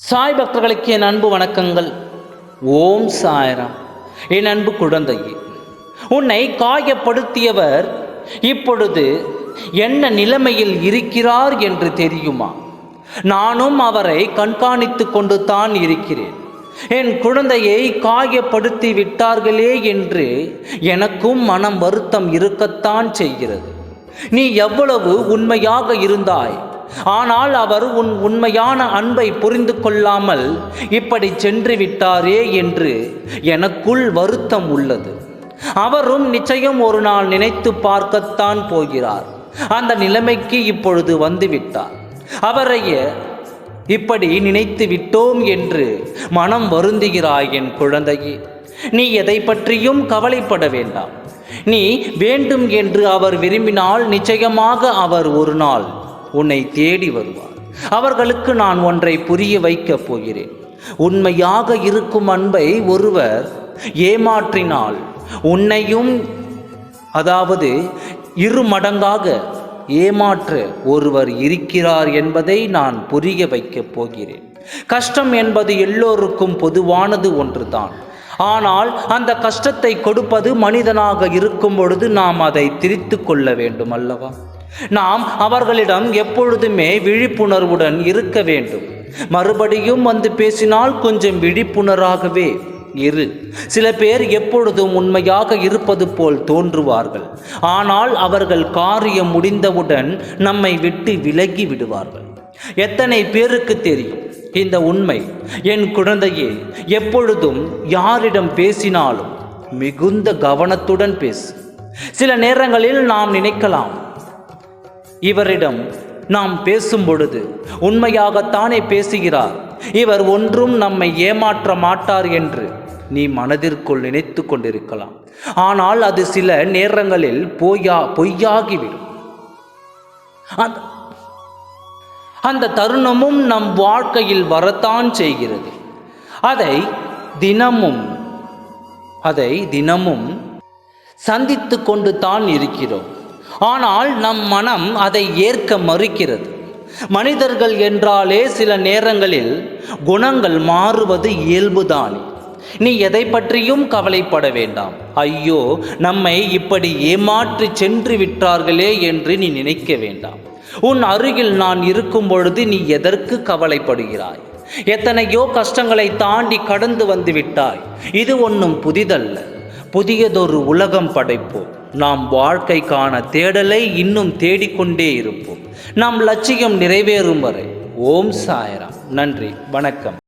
சாய் பக்தர்களுக்கு என் அன்பு வணக்கங்கள். ஓம் சாய்ராம். என் அன்பு குழந்தையே, உன்னை காயப்படுத்தியவர் இப்பொழுது என்ன நிலைமையில் இருக்கிறார் என்று தெரியுமா? நானும் அவரை கண்காணித்து கொண்டு தான் இருக்கிறேன். என் குழந்தையை காயப்படுத்தி விட்டார்களே என்று எனக்கும் மனம் வருத்தம் இருக்கத்தான் செய்கிறது. நீ எவ்வளவு உண்மையாக இருந்தாய், ஆனால் அவர் உன் உண்மையான அன்பை புரிந்து கொள்ளாமல் இப்படி சென்று விட்டாரே என்று எனக்குள் வருத்தம் உள்ளது. அவரும் நிச்சயம் ஒரு நாள் நினைத்து பார்க்கத்தான் போகிறார். அந்த நிலைமைக்கு இப்பொழுது வந்துவிட்டார். அவரையே இப்படி நினைத்து விட்டோம் என்று மனம் வருந்துகிறாய் என் குழந்தையே. நீ எதை பற்றியும் கவலைப்பட வேண்டாம். நீ வேண்டும் என்று அவர் விரும்பினால் நிச்சயமாக அவர் ஒரு நாள் உன்னை தேடி வருவார். அவர்களுக்கு நான் ஒன்றை புரிய வைக்கப் போகிறேன். உண்மையாக இருக்கும் அன்பை ஒருவர் ஏமாற்றினால் உன்னையும் அதாவது 2 மடங்காக ஏமாற்ற ஒருவர் இருக்கிறார் என்பதை நான் புரிய வைக்கப் போகிறேன். கஷ்டம் என்பது எல்லோருக்கும் பொதுவானது ஒன்றுதான். ஆனால் அந்த கஷ்டத்தை கொடுப்பது மனிதனாக இருக்கும் பொழுது நாம் அதை திரித்து கொள்ள வேண்டும் அல்லவா? நாம் அவர்களிடம் எப்பொழுதுமே விழிப்புணர்வுடன் இருக்க வேண்டும். மறுபடியும் வந்து பேசினால் கொஞ்சம் விழிப்புணர்வாகவே இரு. சில பேர் எப்பொழுதும் உண்மையாக இருப்பது போல் தோன்றுவார்கள். ஆனால் அவர்கள் காரியம் முடிந்தவுடன் நம்மை விட்டு விலகி விடுவார்கள். எத்தனை பேருக்கு தெரியும் இந்த உண்மை? என் குழந்தையே, எப்பொழுதும் யாரிடம் பேசினாலும் மிகுந்த கவனத்துடன் பேசு. சில நேரங்களில் நாம் நினைக்கலாம், இவரிடம் நாம் பேசும் பொழுது உண்மையாகத்தானே பேசுகிறார், இவர் ஒன்றும் நம்மை ஏமாற்ற மாட்டார் என்று நீ மனதிற்குள் நினைத்து கொண்டிருக்கலாம். ஆனால் அது சில நேரங்களில் பொய்யாகிவிடும். அந்த தருணமும் நம் வாழ்க்கையில் வரத்தான் செய்கிறது. அதை தினமும் சந்தித்து கொண்டு தான் இருக்கிறோம். ஆனால் நம் மனம் அதை ஏற்க மறுக்கிறது. மனிதர்கள் என்றாலே சில நேரங்களில் குணங்கள் மாறுவது இயல்புதான். நீ எதை பற்றியும் கவலைப்பட வேண்டாம். ஐயோ, நம்மை இப்படி ஏமாற்றி சென்று விட்டார்களே என்று நீ நினைக்க வேண்டாம். உன் அருகில் நான் இருக்கும் பொழுது நீ எதற்கு கவலைப்படுகிறாய்? எத்தனையோ கஷ்டங்களை தாண்டி கடந்து வந்து விட்டாய். இது ஒன்றும் புதிதல்ல. புதியதொரு உலகம் படைப்போம். நாம் வாழ்க்கைக்கான தேடலை இன்னும் தேடிக்கொண்டே இருப்போம். நம் லட்சியம் நிறைவேறும் வரை. ஓம் சாய்ராம். நன்றி, வணக்கம்.